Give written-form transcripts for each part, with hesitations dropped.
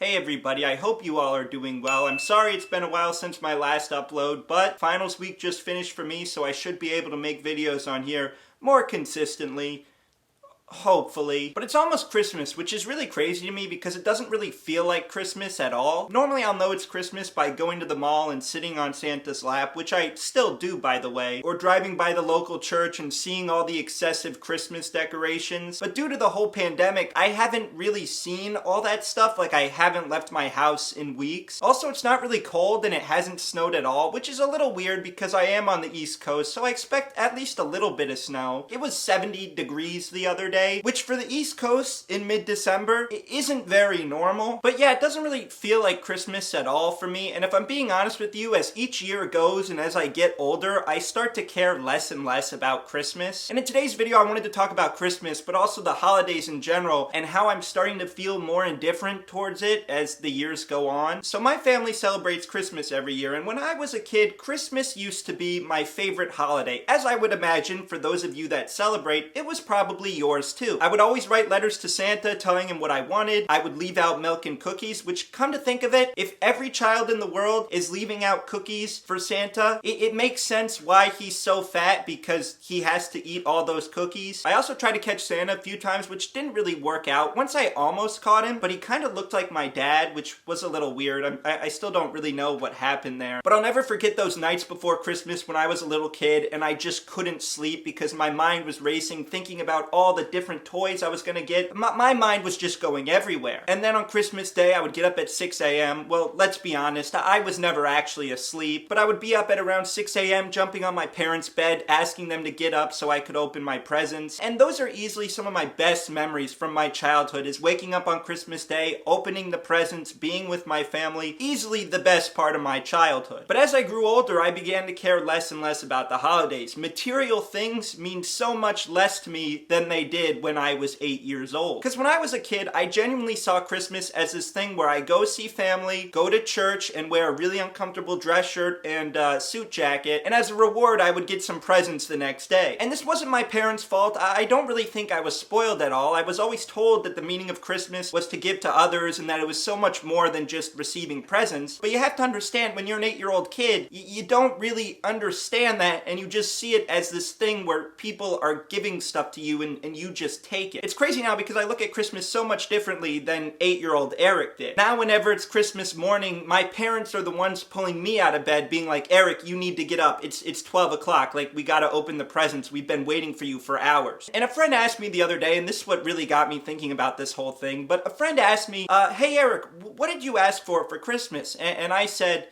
Hey everybody, I hope you all are doing well. I'm sorry it's been a while since my last upload, but finals week just finished for me, so I should be able to make videos on here more consistently. Hopefully. But it's almost Christmas, which is really crazy to me because it doesn't really feel like Christmas at all. Normally I'll know it's Christmas by going to the mall and sitting on Santa's lap, which I still do by the way, or driving by the local church and seeing all the excessive Christmas decorations. But due to the whole pandemic, I haven't really seen all that stuff, like I haven't left my house in weeks. Also, it's not really cold and it hasn't snowed at all, which is a little weird because I am on the East Coast, so I expect at least a little bit of snow. It was 70 degrees the other day, which for the East Coast in mid-December, it isn't very normal. But yeah, it doesn't really feel like Christmas at all for me, and if I'm being honest with you, as each year goes and as I get older, I start to care less and less about Christmas. And in today's video, I wanted to talk about Christmas, but also the holidays in general, and how I'm starting to feel more indifferent towards it as the years go on. So my family celebrates Christmas every year, and when I was a kid, Christmas used to be my favorite holiday. As I would imagine, for those of you that celebrate, it was probably yours too. I would always write letters to Santa telling him what I wanted. I would leave out milk and cookies, which, come to think of it, if every child in the world is leaving out cookies for Santa, it makes sense why he's so fat, because he has to eat all those cookies. I also tried to catch Santa a few times, which didn't really work out. Once I almost caught him, but he kind of looked like my dad, which was a little weird. I still don't really know what happened there. But I'll never forget those nights before Christmas when I was a little kid and I just couldn't sleep because my mind was racing, thinking about all the different toys I was gonna get. My mind was just going everywhere. And then on Christmas Day, I would get up at 6 a.m. Well, let's be honest, I was never actually asleep, but I would be up at around 6 a.m. jumping on my parents' bed, asking them to get up so I could open my presents. And those are easily some of my best memories from my childhood, is waking up on Christmas Day, opening the presents, being with my family. Easily the best part of my childhood. But as I grew older, I began to care less and less about the holidays. Material things mean so much less to me than they did when I was 8 years old. Because when I was a kid, I genuinely saw Christmas as this thing where I go see family, go to church, and wear a really uncomfortable dress shirt and suit jacket, and as a reward, I would get some presents the next day. And this wasn't my parents' fault. I don't really think I was spoiled at all. I was always told that the meaning of Christmas was to give to others and that it was so much more than just receiving presents. But you have to understand, when you're an 8-year-old kid, you don't really understand that, and you just see it as this thing where people are giving stuff to you and you just take it. It's crazy now because I look at Christmas so much differently than 8-year-old Eric did. Now whenever it's Christmas morning, my parents are the ones pulling me out of bed being like, Eric, you need to get up. It's 12 o'clock. Like, we gotta open the presents. We've been waiting for you for hours. And a friend asked me the other day, and this is what really got me thinking about this whole thing, but a friend asked me, hey Eric, what did you ask for Christmas? And I said,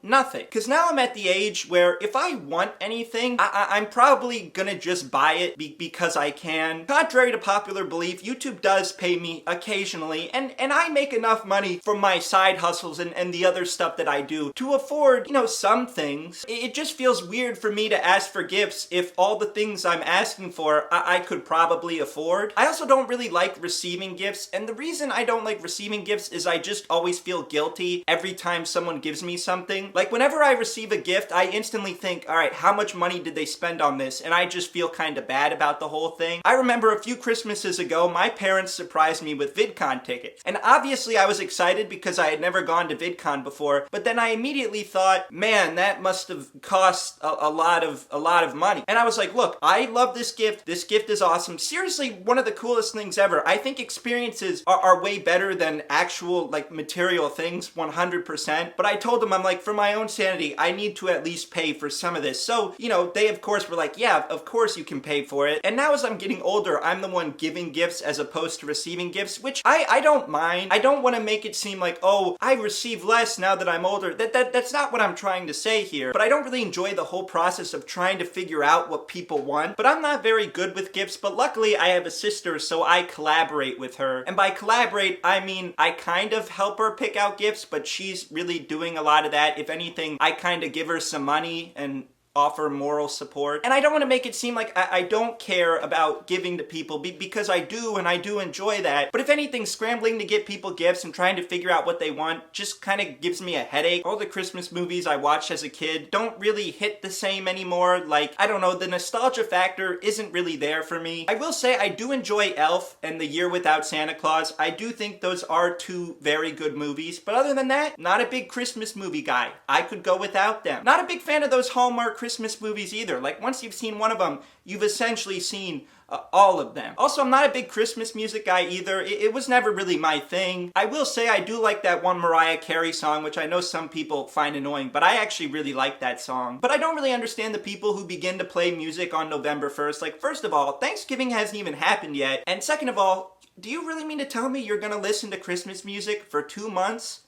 nothing. Because now I'm at the age where if I want anything, I'm probably gonna just buy it because I can. Contrary to popular belief, YouTube does pay me occasionally, and I make enough money from my side hustles and the other stuff that I do to afford, you know, some things. It just feels weird for me to ask for gifts if all the things I'm asking for I could probably afford. I also don't really like receiving gifts, and the reason I don't like receiving gifts is I just always feel guilty every time someone gives me something. Like, whenever I receive a gift, I instantly think, all right, how much money did they spend on this? And I just feel kind of bad about the whole thing. I remember a few Christmases ago, my parents surprised me with VidCon tickets. And obviously I was excited because I had never gone to VidCon before, but then I immediately thought, man, that must have cost a lot of money. And I was like, look, I love this gift. This gift is awesome. Seriously, one of the coolest things ever. I think experiences are way better than actual, like, material things, 100%. But I told them, I'm like, for my own sanity, I need to at least pay for some of this. So, you know, they of course were like, yeah, of course you can pay for it. And now as I'm getting older, I'm the one giving gifts as opposed to receiving gifts, which I don't mind. I don't want to make it seem like, oh, I receive less now that I'm older. That's not what I'm trying to say here. But I don't really enjoy the whole process of trying to figure out what people want. But I'm not very good with gifts, but luckily I have a sister, so I collaborate with her. And by collaborate, I mean I kind of help her pick out gifts, but she's really doing a lot of that. If anything, I kind of give her some money and offer moral support. And I don't want to make it seem like I don't care about giving to people because I do, and I do enjoy that. But if anything, scrambling to get people gifts and trying to figure out what they want just kind of gives me a headache. All the Christmas movies I watched as a kid don't really hit the same anymore. Like, I don't know, the nostalgia factor isn't really there for me. I will say I do enjoy Elf and The Year Without Santa Claus. I do think those are two very good movies. But other than that, not a big Christmas movie guy. I could go without them. Not a big fan of those Hallmark Christmas movies either. Like, once you've seen one of them, you've essentially seen all of them. Also, I'm not a big Christmas music guy either. It was never really my thing. I will say I do like that one Mariah Carey song, which I know some people find annoying, but I actually really like that song. But I don't really understand the people who begin to play music on November 1st. Like, first of all, Thanksgiving hasn't even happened yet. And second of all, do you really mean to tell me you're gonna listen to Christmas music for 2 months?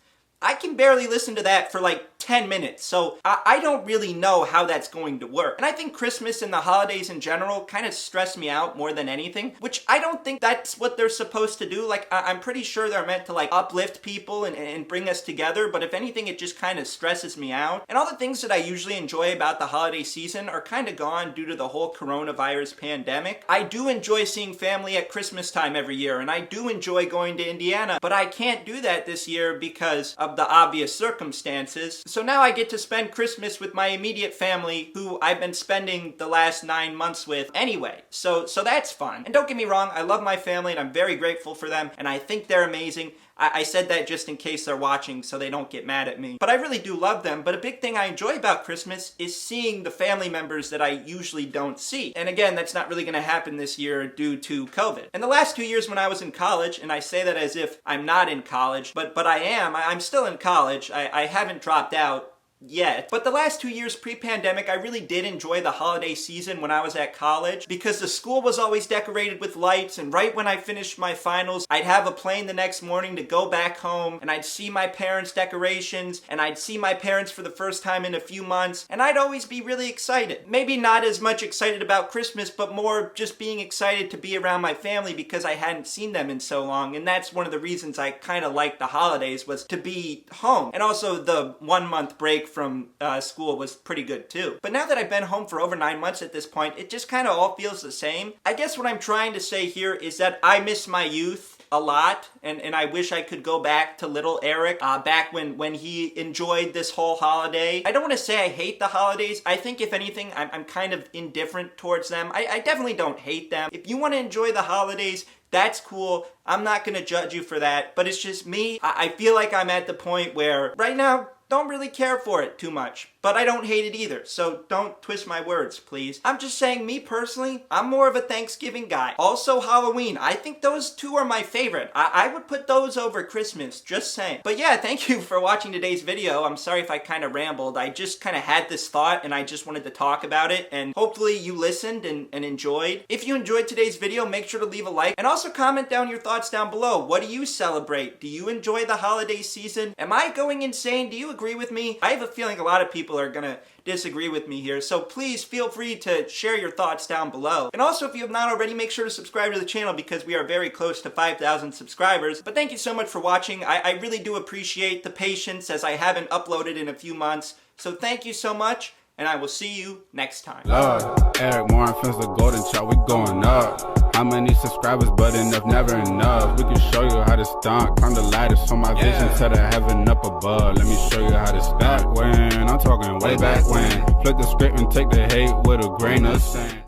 I can barely listen to that for like 10 minutes, so I don't really know how that's going to work. And I think Christmas and the holidays in general kind of stress me out more than anything, which I don't think that's what they're supposed to do. Like, I'm pretty sure they're meant to like uplift people and bring us together, but if anything, it just kind of stresses me out. And all the things that I usually enjoy about the holiday season are kind of gone due to the whole coronavirus pandemic. I do enjoy seeing family at Christmas time every year, and I do enjoy going to Indiana, but I can't do that this year because of the obvious circumstances. So now I get to spend Christmas with my immediate family, who I've been spending the last 9 months with anyway. So that's fun. And don't get me wrong, I love my family and I'm very grateful for them, and I think they're amazing. I said that just in case they're watching so they don't get mad at me. But I really do love them. But a big thing I enjoy about Christmas is seeing the family members that I usually don't see. And again, that's not really gonna happen this year due to COVID. And the last 2 years when I was in college, and I say that as if I'm not in college, but I am. I'm still in college. I haven't dropped out yet. But the last 2 years pre-pandemic, I really did enjoy the holiday season when I was at college because the school was always decorated with lights, and right when I finished my finals, I'd have a plane the next morning to go back home, and I'd see my parents' decorations, and I'd see my parents for the first time in a few months, and I'd always be really excited. Maybe not as much excited about Christmas, but more just being excited to be around my family because I hadn't seen them in so long, and that's one of the reasons I kind of liked the holidays, was to be home. And also the 1 month break from school was pretty good too. But now that I've been home for over 9 months at this point, it just kind of all feels the same. I guess what I'm trying to say here is that I miss my youth a lot, and I wish I could go back to little Eric, back when he enjoyed this whole holiday. I don't want to say I hate the holidays. I think if anything, I'm kind of indifferent towards them. I definitely don't hate them. If you want to enjoy the holidays, that's cool. I'm not gonna judge you for that, but it's just me. I feel like I'm at the point where right now, don't really care for it too much, but I don't hate it either, so don't twist my words, please. I'm just saying, me personally, I'm more of a Thanksgiving guy. Also Halloween, I think those two are my favorite. I would put those over Christmas, just saying. But yeah, thank you for watching today's video. I'm sorry if I kind of rambled. I just kind of had this thought and I just wanted to talk about it, and hopefully you listened and enjoyed. If you enjoyed today's video, make sure to leave a like, and also comment down your thoughts down below. What do you celebrate? Do you enjoy the holiday season? Am I going insane? Do you agree with me? I have a feeling a lot of people are gonna disagree with me here, so please feel free to share your thoughts down below. And also, if you have not already, make sure to subscribe to the channel because we are very close to 5,000 subscribers. But thank you so much for watching. I really do appreciate the patience as I haven't uploaded in a few months. So thank you so much, and I will see you next time. Lord, Eric Warren feels the golden child, we going up. How many subscribers, but enough, never enough. We can show you how to stomp, climb the ladder so my vision to the heaven up above. Let me show you how to stack when, I'm talking way back when. Flip the script and take the hate with a grain of sand.